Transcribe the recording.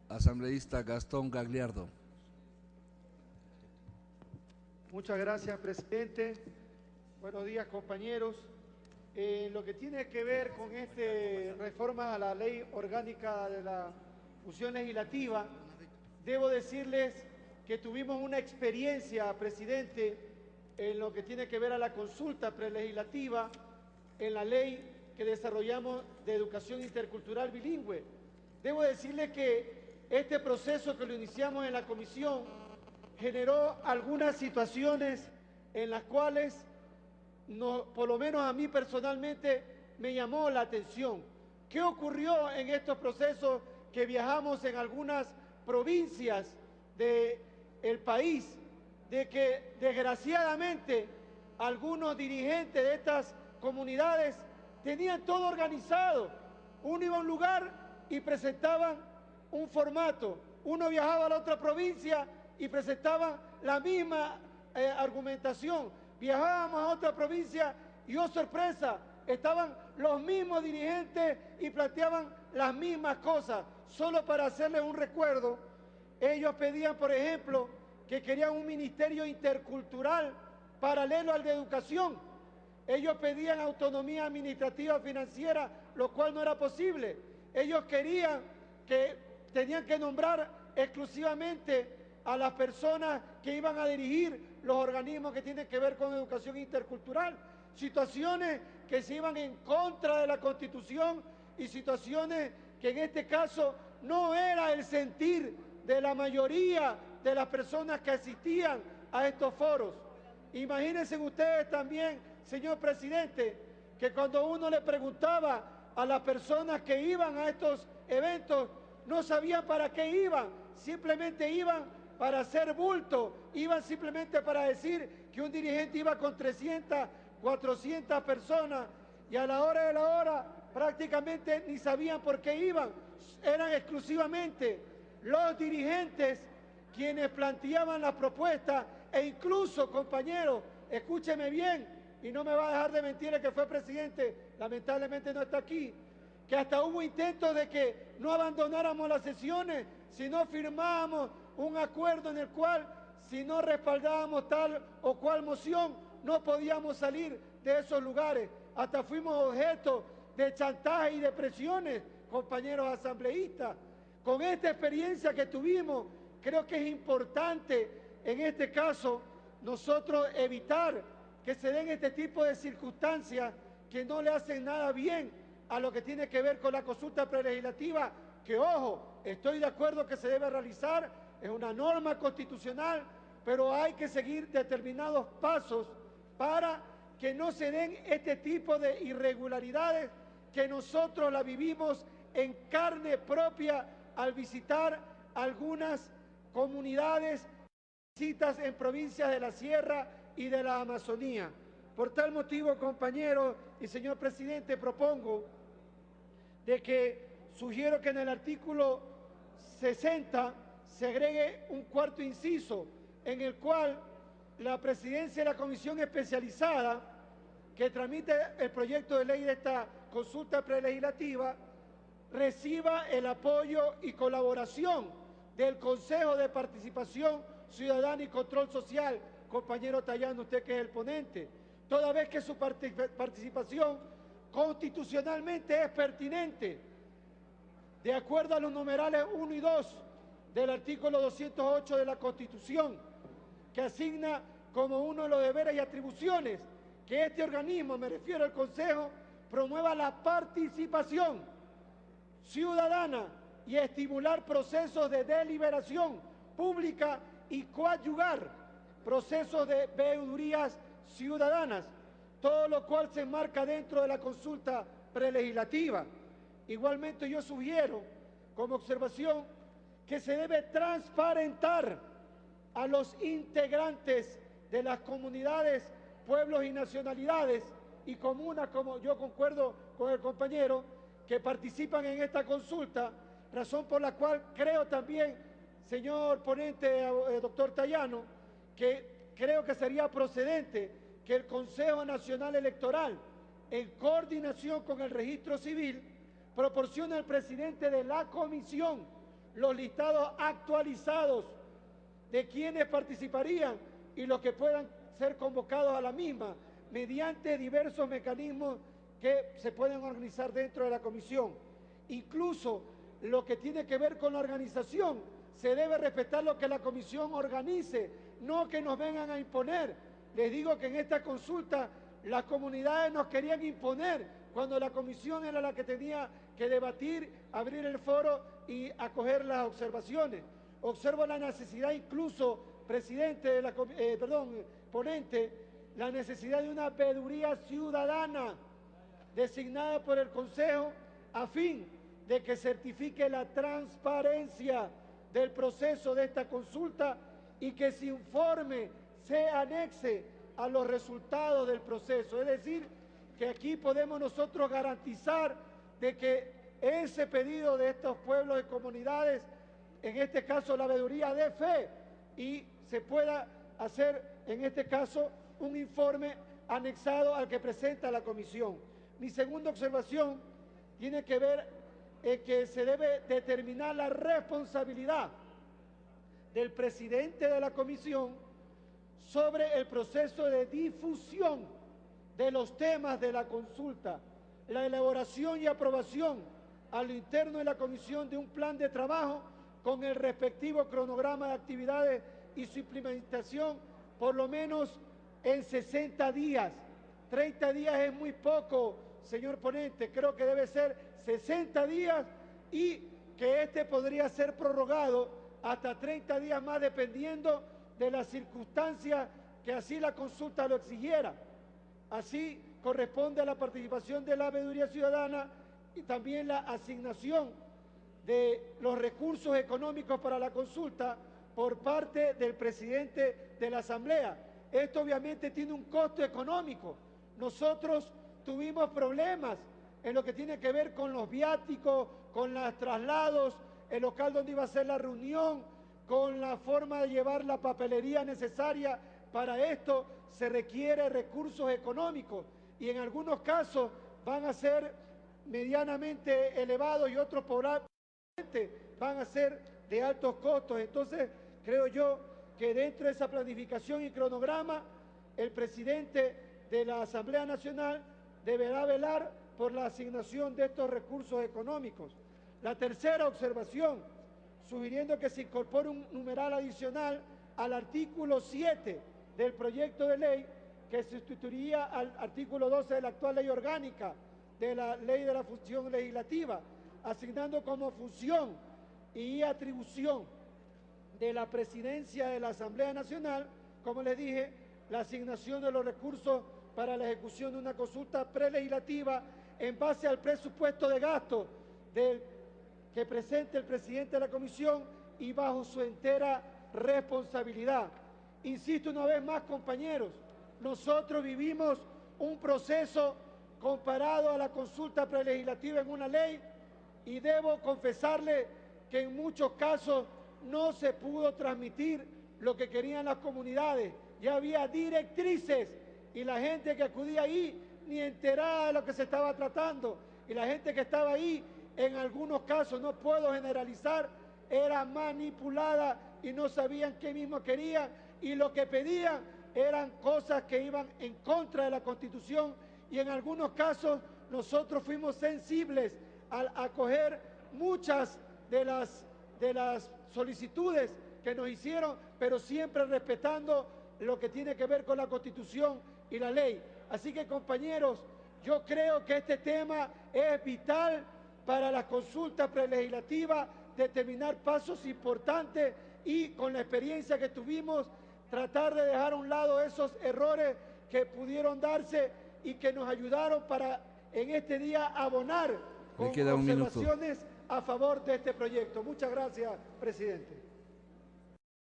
Asambleísta Gastón Gagliardo. Muchas gracias, presidente. Buenos días, compañeros. En lo que tiene que ver con esta reforma a la ley orgánica de la función legislativa, debo decirles que tuvimos una experiencia, presidente, en lo que tiene que ver a la consulta prelegislativa en la ley que desarrollamos de educación intercultural bilingüe. Debo decirles que este proceso que lo iniciamos en la comisión generó algunas situaciones en las cuales, por lo menos a mí personalmente, me llamó la atención. ¿Qué ocurrió en estos procesos que viajamos en algunas provincias del país? De que desgraciadamente algunos dirigentes de estas comunidades tenían todo organizado. Uno iba a un lugar y presentaban un formato, uno viajaba a la otra provincia y presentaban la misma argumentación. Viajábamos a otra provincia y, oh sorpresa, estaban los mismos dirigentes y planteaban las mismas cosas. Solo para hacerles un recuerdo, ellos pedían, por ejemplo, que querían un ministerio intercultural paralelo al de educación. Ellos pedían autonomía administrativa financiera, lo cual no era posible. Ellos querían que tenían que nombrar exclusivamente a las personas que iban a dirigir los organismos que tienen que ver con educación intercultural. Situaciones que se iban en contra de la Constitución y situaciones que en este caso no era el sentir de la mayoría de las personas que asistían a estos foros. Imagínense ustedes también, señor presidente, que cuando uno le preguntaba a las personas que iban a estos eventos, no sabían para qué iban, simplemente iban para hacer bulto, iban simplemente para decir que un dirigente iba con 300, 400 personas y a la hora de la hora prácticamente ni sabían por qué iban. Eran exclusivamente los dirigentes quienes planteaban la propuesta e incluso, compañeros, escúcheme bien y no me va a dejar de mentir el que fue presidente, lamentablemente no está aquí, que hasta hubo intentos de que no abandonáramos las sesiones, sino firmábamos un acuerdo en el cual, si no respaldábamos tal o cual moción, no podíamos salir de esos lugares. Hasta fuimos objeto de chantaje y de presiones, compañeros asambleístas. Con esta experiencia que tuvimos, creo que es importante, en este caso, nosotros evitar que se den este tipo de circunstancias que no le hacen nada bien a lo que tiene que ver con la consulta prelegislativa, que, ojo, estoy de acuerdo que se debe realizar, es una norma constitucional, pero hay que seguir determinados pasos para que no se den este tipo de irregularidades que nosotros la vivimos en carne propia al visitar algunas comunidades, visitas en provincias de la Sierra y de la Amazonía. Por tal motivo, compañeros y señor presidente, propongo de que sugiero que en el artículo 60 se agregue un cuarto inciso en el cual la presidencia de la comisión especializada que tramite el proyecto de ley de esta consulta prelegislativa reciba el apoyo y colaboración del Consejo de Participación Ciudadana y Control Social, compañero Tallano, usted que es el ponente, toda vez que su participación constitucionalmente es pertinente, de acuerdo a los numerales 1 y 2 del artículo 208 de la Constitución, que asigna como uno de los deberes y atribuciones que este organismo, me refiero al Consejo, promueva la participación ciudadana y estimular procesos de deliberación pública y coadyuvar procesos de veedurías ciudadanas, todo lo cual se enmarca dentro de la consulta prelegislativa. Igualmente yo sugiero como observación que se debe transparentar a los integrantes de las comunidades, pueblos y nacionalidades y comunas, como yo concuerdo con el compañero, que participan en esta consulta, razón por la cual creo también, señor ponente, doctor Tallano, que creo que sería procedente que el Consejo Nacional Electoral, en coordinación con el Registro Civil, proporcione al presidente de la comisión los listados actualizados de quienes participarían y los que puedan ser convocados a la misma, mediante diversos mecanismos que se pueden organizar dentro de la comisión. Incluso lo que tiene que ver con la organización, se debe respetar lo que la comisión organice, no que nos vengan a imponer. Les digo que en esta consulta las comunidades nos querían imponer, cuando la comisión era la que tenía que debatir, abrir el foro y acoger las observaciones. Observo la necesidad incluso, ponente, la necesidad de una veeduría ciudadana designada por el Consejo a fin de que certifique la transparencia del proceso de esta consulta y que ese informe se anexe a los resultados del proceso. Es decir, que aquí podemos nosotros garantizar de que ese pedido de estos pueblos y comunidades, en este caso la veeduría, dé fe y se pueda hacer, en este caso, un informe anexado al que presenta la comisión. Mi segunda observación tiene que ver que se debe determinar la responsabilidad del presidente de la comisión sobre el proceso de difusión de los temas de la consulta, la elaboración y aprobación a lo interno de la comisión de un plan de trabajo con el respectivo cronograma de actividades y su implementación por lo menos en 60 días. 30 días es muy poco, señor ponente, creo que debe ser 60 días y que este podría ser prorrogado hasta 30 días más dependiendo de las circunstancias que así la consulta lo exigiera. Así corresponde a la participación de la veeduría ciudadana y también la asignación de los recursos económicos para la consulta por parte del presidente de la Asamblea. Esto obviamente tiene un costo económico. Nosotros tuvimos problemas en lo que tiene que ver con los viáticos, con los traslados, el local donde iba a ser la reunión, con la forma de llevar la papelería necesaria. Para esto se requiere recursos económicos y en algunos casos van a ser medianamente elevados y otros probablemente van a ser de altos costos. Entonces, creo yo que dentro de esa planificación y cronograma, el presidente de la Asamblea Nacional deberá velar por la asignación de estos recursos económicos. La tercera observación, sugiriendo que se incorpore un numeral adicional al artículo 7 del proyecto de ley que sustituiría al artículo 12 de la actual ley orgánica de la ley de la función legislativa, asignando como función y atribución de la presidencia de la Asamblea Nacional, como les dije, la asignación de los recursos para la ejecución de una consulta prelegislativa en base al presupuesto de gasto que presente el presidente de la comisión y bajo su entera responsabilidad. Insisto una vez más, compañeros, nosotros vivimos un proceso comparado a la consulta prelegislativa en una ley y debo confesarle que en muchos casos no se pudo transmitir lo que querían las comunidades. Ya había directrices y la gente que acudía ahí ni enterada de lo que se estaba tratando. Y la gente que estaba ahí, en algunos casos, no puedo generalizar, era manipulada y no sabían qué mismo querían y lo que pedían eran cosas que iban en contra de la Constitución y en algunos casos nosotros fuimos sensibles al acoger muchas de las solicitudes que nos hicieron, pero siempre respetando lo que tiene que ver con la Constitución y la ley. Así que, compañeros, yo creo que este tema es vital para la consulta prelegislativa, determinar pasos importantes y con la experiencia que tuvimos, tratar de dejar a un lado esos errores que pudieron darse y que nos ayudaron para en este día abonar con observaciones a favor de este proyecto. Muchas gracias, presidente.